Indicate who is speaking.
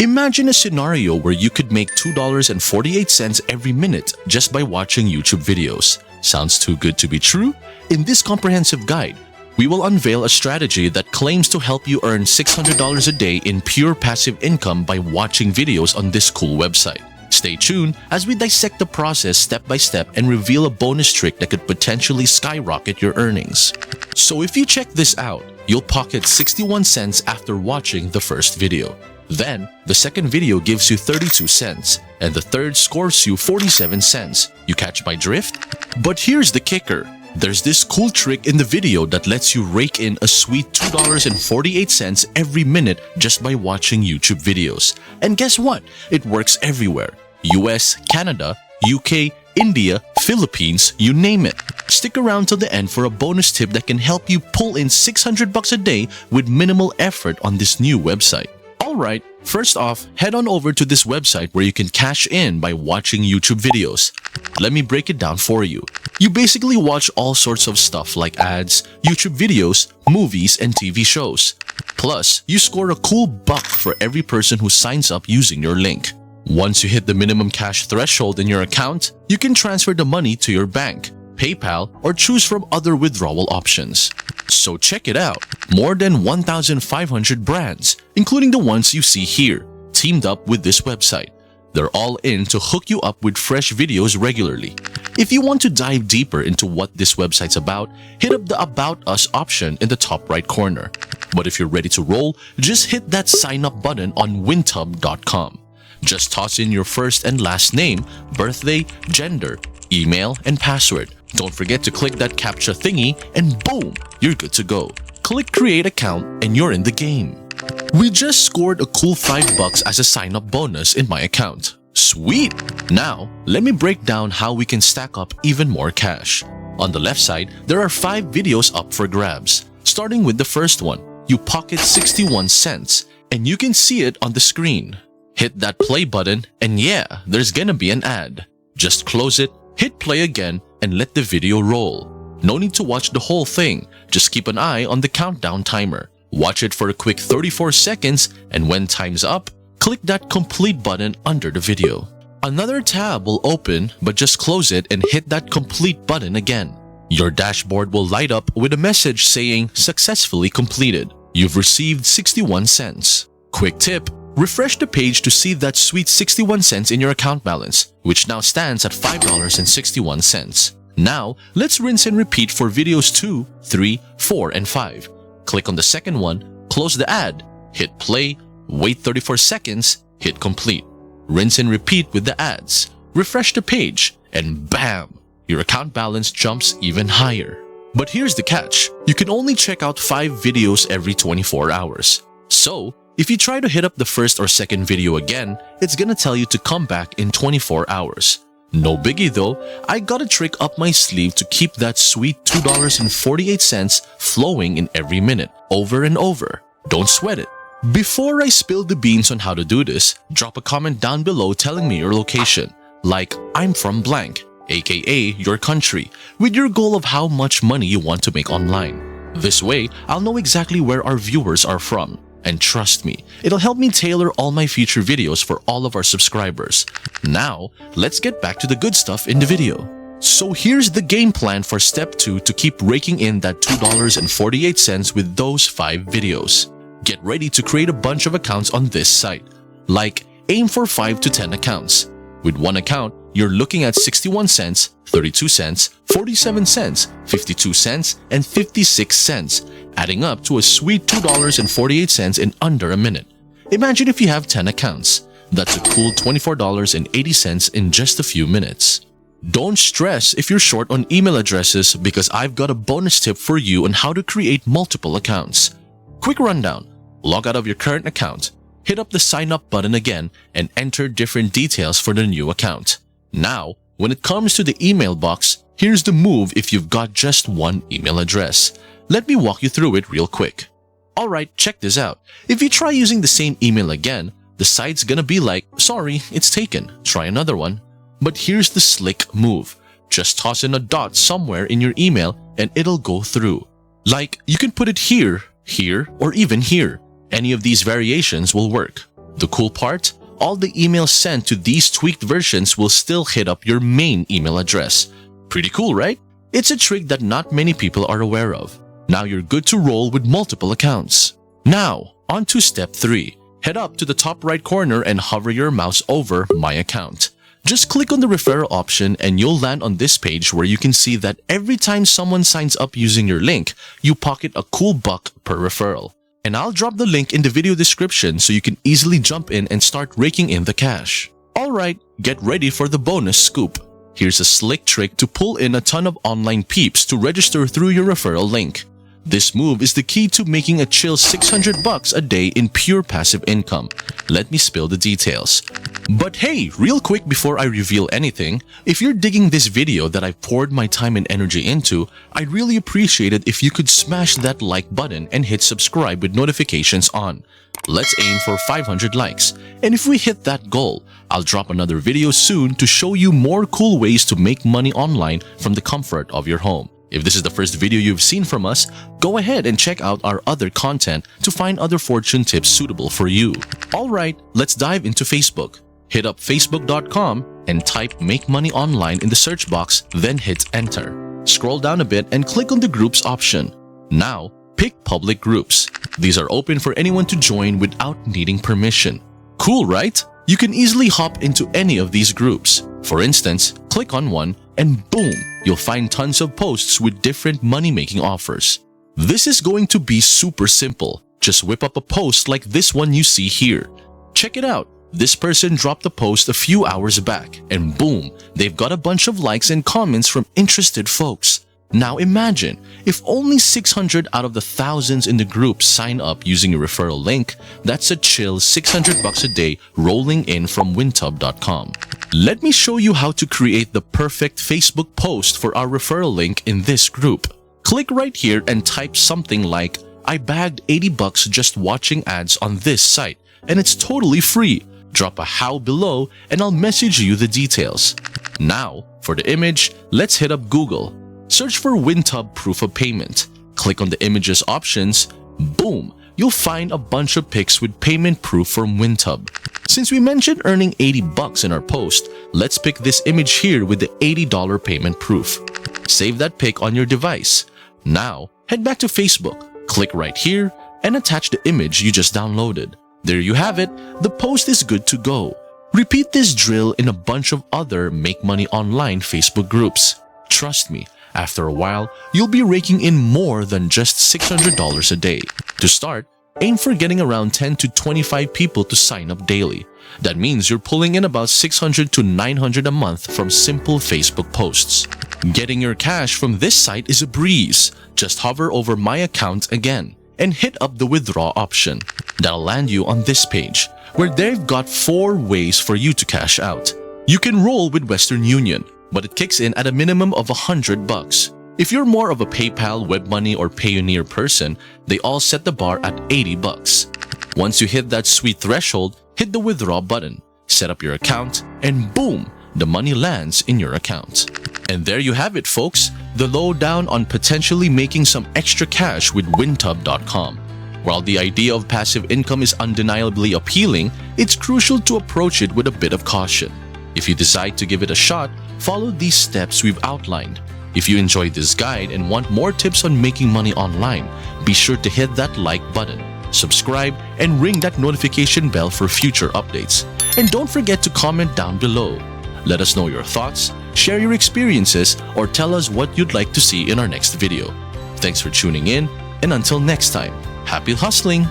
Speaker 1: Imagine a scenario where you could make $2.48 every minute just by watching YouTube videos. Sounds too good to be true? In this comprehensive guide, we will unveil a strategy that claims to help you earn $600 a day in pure passive income by watching videos on this cool website. Stay tuned as we dissect the process step by step and reveal a bonus trick that could potentially skyrocket your earnings. So if you check this out, you'll pocket 61 cents after watching the first video. Then, the second video gives you 32 cents, and the third scores you 47 cents. You catch my drift? But here's the kicker. There's this cool trick in the video that lets you rake in a sweet $2.48 every minute just by watching YouTube videos. And guess what? It works everywhere. US, Canada, UK, India, Philippines, you name it. Stick around till the end for a bonus tip that can help you pull in $600 a day with minimal effort on this new website. Alright, first off, head on over to this website where you can cash in by watching YouTube videos. Let me break it down for you. You basically watch all sorts of stuff like ads, YouTube videos, movies, and TV shows. Plus, you score a cool buck for every person who signs up using your link. Once you hit the minimum cash threshold in your account, you can transfer the money to your bank, PayPal, or choose from other withdrawal options. So check it out. More than 1,500 brands, including the ones you see here, teamed up with this website. They're all in to hook you up with fresh videos regularly. If you want to dive deeper into what this website's about, hit up the About Us option in the top right corner. But if you're ready to roll, just hit that sign up button on wintub.com. Just toss in your first and last name, birthday, gender, email, and password. Don't forget to click that CAPTCHA thingy and boom, you're good to go. Click create account and you're in the game. We just scored a cool $5 as a sign-up bonus in my account. Sweet! Now, let me break down how we can stack up even more cash. On the left side, there are 5 videos up for grabs. Starting with the first one, you pocket 61 cents and you can see it on the screen. Hit that play button and yeah, there's gonna be an ad. Just close it, hit play again, and let the video roll. No need to watch the whole thing, just keep an eye on the countdown timer. Watch it for a quick 34 seconds, and when time's up, click that complete button under the video. Another tab will open, but just close it and hit that complete button again. Your dashboard will light up with a message saying successfully completed. You've received 61 cents. Quick tip, refresh the page to see that sweet 61 cents in your account balance, which now stands at $5.61. Now, let's rinse and repeat for videos 2, 3, 4, and 5. Click on the second one, close the ad, hit play, wait 34 seconds, hit complete. Rinse and repeat with the ads. Refresh the page, and bam! Your account balance jumps even higher. But here's the catch. You can only check out 5 videos every 24 hours. So, if you try to hit up the first or second video again, it's gonna tell you to come back in 24 hours. No biggie though, I got a trick up my sleeve to keep that sweet $2.48 flowing in every minute, over and over. Don't sweat it. Before I spill the beans on how to do this, drop a comment down below telling me your location, like I'm from blank, aka your country, with your goal of how much money you want to make online. This way, I'll know exactly where our viewers are from. And trust me, it'll help me tailor all my future videos for all of our subscribers. Now, let's get back to the good stuff in the video. So here's the game plan for step 2 to keep raking in that $2.48 with those 5 videos. Get ready to create a bunch of accounts on this site. Like, aim for 5 to 10 accounts. With one account, you're looking at 61 cents, 32 cents, 47 cents, 52 cents, and 56 cents, adding up to a sweet $2.48 in under a minute. Imagine if you have 10 accounts. That's a cool $24.80 in just a few minutes. Don't stress if you're short on email addresses because I've got a bonus tip for you on how to create multiple accounts. Quick rundown. Log out of your current account, hit up the sign up button again, and enter different details for the new account. Now, when it comes to the email box, here's the move if you've got just one email address. Let me walk you through it real quick. Alright, check this out. If you try using the same email again, the site's gonna be like, sorry, it's taken. Try another one. But here's the slick move. Just toss in a dot somewhere in your email and it'll go through. Like, you can put it here, here, or even here. Any of these variations will work. The cool part? All the emails sent to these tweaked versions will still hit up your main email address. Pretty cool, right? It's a trick that not many people are aware of. Now you're good to roll with multiple accounts. Now, on to step 3. Head up to the top right corner and hover your mouse over My Account. Just click on the referral option and you'll land on this page where you can see that every time someone signs up using your link, you pocket a cool buck per referral. And I'll drop the link in the video description so you can easily jump in and start raking in the cash. Alright, get ready for the bonus scoop. Here's a slick trick to pull in a ton of online peeps to register through your referral link. This move is the key to making a chill $600 a day in pure passive income. Let me spill the details. But hey, real quick before I reveal anything, if you're digging this video that I've poured my time and energy into, I'd really appreciate it if you could smash that like button and hit subscribe with notifications on. Let's aim for 500 likes. And if we hit that goal, I'll drop another video soon to show you more cool ways to make money online from the comfort of your home. If this is the first video you've seen from us, go ahead and check out our other content to find other fortune tips suitable for you. Alright, let's dive into Facebook. Hit up facebook.com and type Make Money Online in the search box, then hit enter. Scroll down a bit and click on the groups option. Now, pick public groups. These are open for anyone to join without needing permission. Cool, right? You can easily hop into any of these groups. For instance, click on one and boom, you'll find tons of posts with different money-making offers. This is going to be super simple. Just whip up a post like this one you see here. Check it out. This person dropped the post a few hours back and boom, they've got a bunch of likes and comments from interested folks. Now imagine, if only 600 out of the thousands in the group sign up using a referral link, that's a chill $600 a day rolling in from wintub.com. Let me show you how to create the perfect Facebook post for our referral link in this group. Click right here and type something like, I bagged $80 just watching ads on this site, and it's totally free. Drop a how below and I'll message you the details. Now, for the image, let's hit up Google. Search for WinTub Proof of Payment. Click on the images options. Boom! You'll find a bunch of pics with payment proof from WinTub. Since we mentioned earning $80 in our post, let's pick this image here with the $80 payment proof. Save that pic on your device. Now, head back to Facebook. Click right here and attach the image you just downloaded. There you have it. The post is good to go. Repeat this drill in a bunch of other Make Money Online Facebook groups. Trust me, after a while, you'll be raking in more than just $600 a day. To start, aim for getting around 10 to 25 people to sign up daily. That means you're pulling in about $600 to $900 a month from simple Facebook posts. Getting your cash from this site is a breeze. Just hover over My Account again and hit up the withdraw option. That'll land you on this page, where they've got 4 ways for you to cash out. You can roll with Western Union, but it kicks in at a minimum of $100. If you're more of a PayPal, WebMoney, or Payoneer person, they all set the bar at $80. Once you hit that sweet threshold, hit the withdraw button, set up your account, and boom, the money lands in your account. And there you have it, folks, the lowdown on potentially making some extra cash with wintub.com. While the idea of passive income is undeniably appealing, it's crucial to approach it with a bit of caution. If you decide to give it a shot, follow these steps we've outlined. If you enjoyed this guide and want more tips on making money online, be sure to hit that like button, subscribe, and ring that notification bell for future updates. And don't forget to comment down below. Let us know your thoughts, share your experiences, or tell us what you'd like to see in our next video. Thanks for tuning in, and until next time, happy hustling!